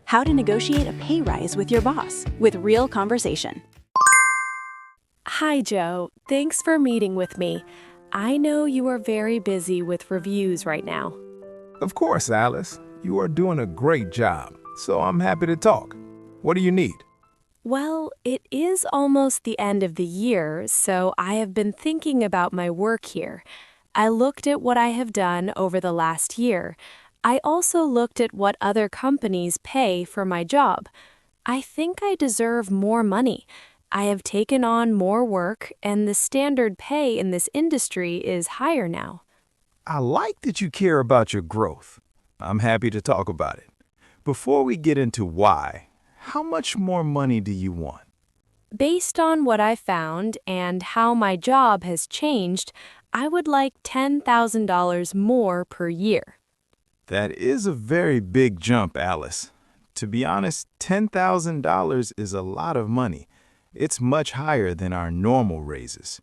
How to negotiate a pay rise with your boss with real conversation. Hi, Joe. Thanks for meeting with me. I know you are very busy with reviews right now. Of course, Alice. You are doing a great job, so I'm happy to talk. What do you need? Well, it is almost the end of the year, so I have been thinking about my work here. I looked at what I have done over the last year. I also looked at what other companies pay for my job. I think I deserve more money. I have taken on more work, and the standard pay in this industry is higher now. I like that you care about your growth. I'm happy to talk about it. Before we get into why, how much more money do you want? Based on what I found and how my job has changed, I would like $10,000 more per year. That is a very big jump, Alice. To be honest, $10,000 is a lot of money. It's much higher than our normal raises.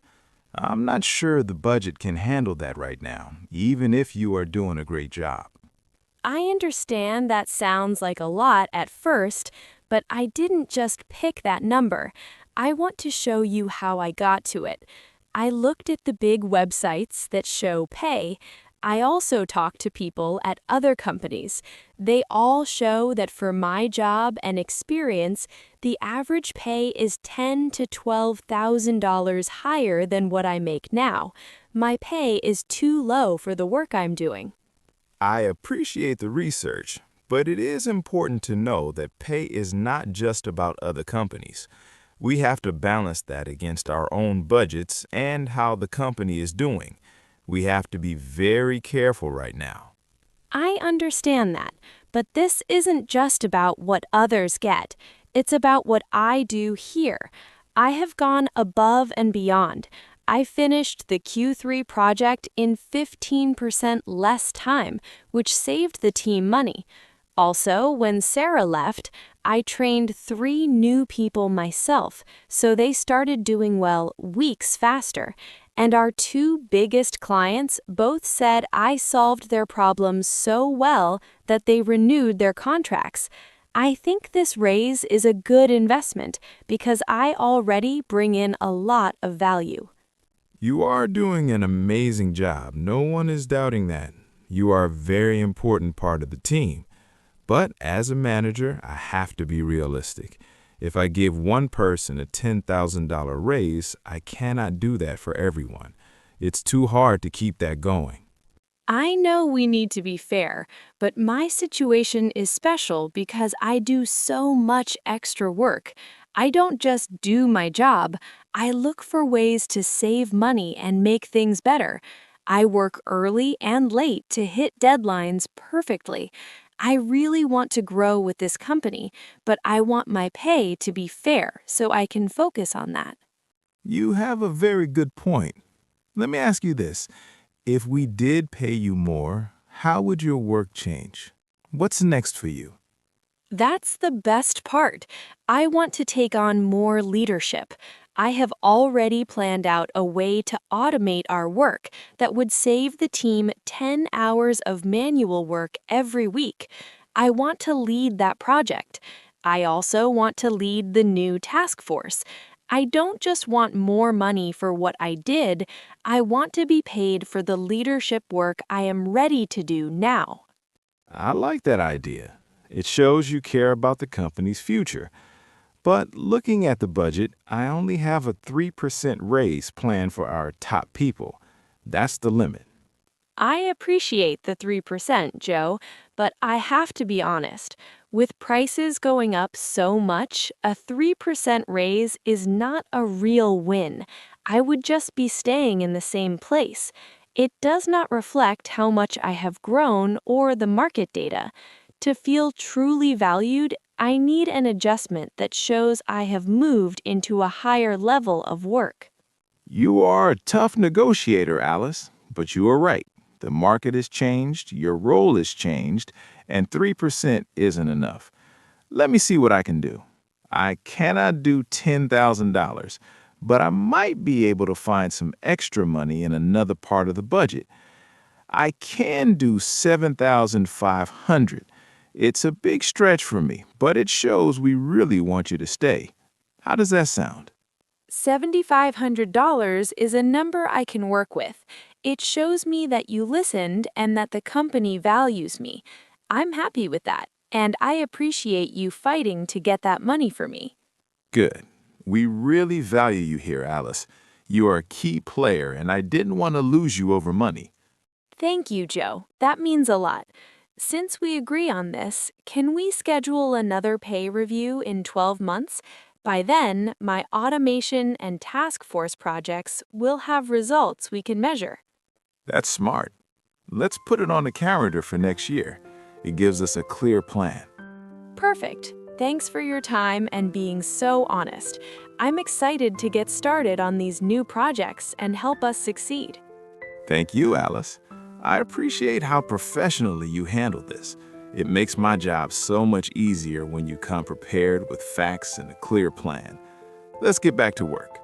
I'm not sure the budget can handle that right now, even if you are doing a great job. I understand that sounds like a lot at first, but I didn't just pick that number. I want to show you how I got to it. I looked at the big websites that show pay. I also talked to people at other companies. They all show that for my job and experience, the average pay is $10,000 to $12,000 higher than what I make now. My pay is too low for the work I'm doing. I appreciate the research, but it is important to know that pay is not just about other companies. We have to balance that against our own budgets and how the company is doing. We have to be very careful right now. I understand that, but this isn't just about what others get. It's about what I do here. I have gone above and beyond. I finished the Q3 project in 15% less time, which saved the team money. Also, when Sarah left, I trained 3 new people myself, so they started doing well weeks faster. And our 2 biggest clients both said I solved their problems so well that they renewed their contracts. I think this raise is a good investment because I already bring in a lot of value. You are doing an amazing job. No one is doubting that. You are a very important part of the team. But as a manager, I have to be realistic. If I give one person a $10,000 raise, I cannot do that for everyone. It's too hard to keep that going. I know we need to be fair, but my situation is special because I do so much extra work. I don't just do my job, I look for ways to save money and make things better. I work early and late to hit deadlines perfectly. I really want to grow with this company, but I want my pay to be fair so I can focus on that. You have a very good point. Let me ask you this. If we did pay you more, how would your work change? What's next for you? That's the best part. I want to take on more leadership. I have already planned out a way to automate our work that would save the team 10 hours of manual work every week. I want to lead that project. I also want to lead the new task force. I don't just want more money for what I did, I want to be paid for the leadership work I am ready to do now. I like that idea. It shows you care about the company's future. But looking at the budget, I only have a 3% raise planned for our top people. That's the limit. I appreciate the 3%, Joe, but I have to be honest. With prices going up so much, a 3% raise is not a real win. I would just be staying in the same place. It does not reflect how much I have grown or the market data. To feel truly valued, I need an adjustment that shows I have moved into a higher level of work. You are a tough negotiator, Alice, but you are right. The market has changed, your role has changed, and 3% isn't enough. Let me see what I can do. I cannot do $10,000, but I might be able to find some extra money in another part of the budget. I can do $7,500. It's a big stretch for me, but it shows we really want you to stay. How does that sound? $7,500 is a number I can work with. It shows me that you listened and that the company values me. I'm happy with that, and I appreciate you fighting to get that money for me. Good. We really value you here, Alice. You are a key player, and I didn't want to lose you over money. Thank you, Joe. That means a lot. Since we agree on this, can we schedule another pay review in 12 months? By then, my automation and task force projects will have results we can measure. That's smart. Let's put it on the calendar for next year. It gives us a clear plan. Perfect. Thanks for your time and being so honest. I'm excited to get started on these new projects and help us succeed. Thank you, Alice. I appreciate how professionally you handled this. It makes my job so much easier when you come prepared with facts and a clear plan. Let's get back to work.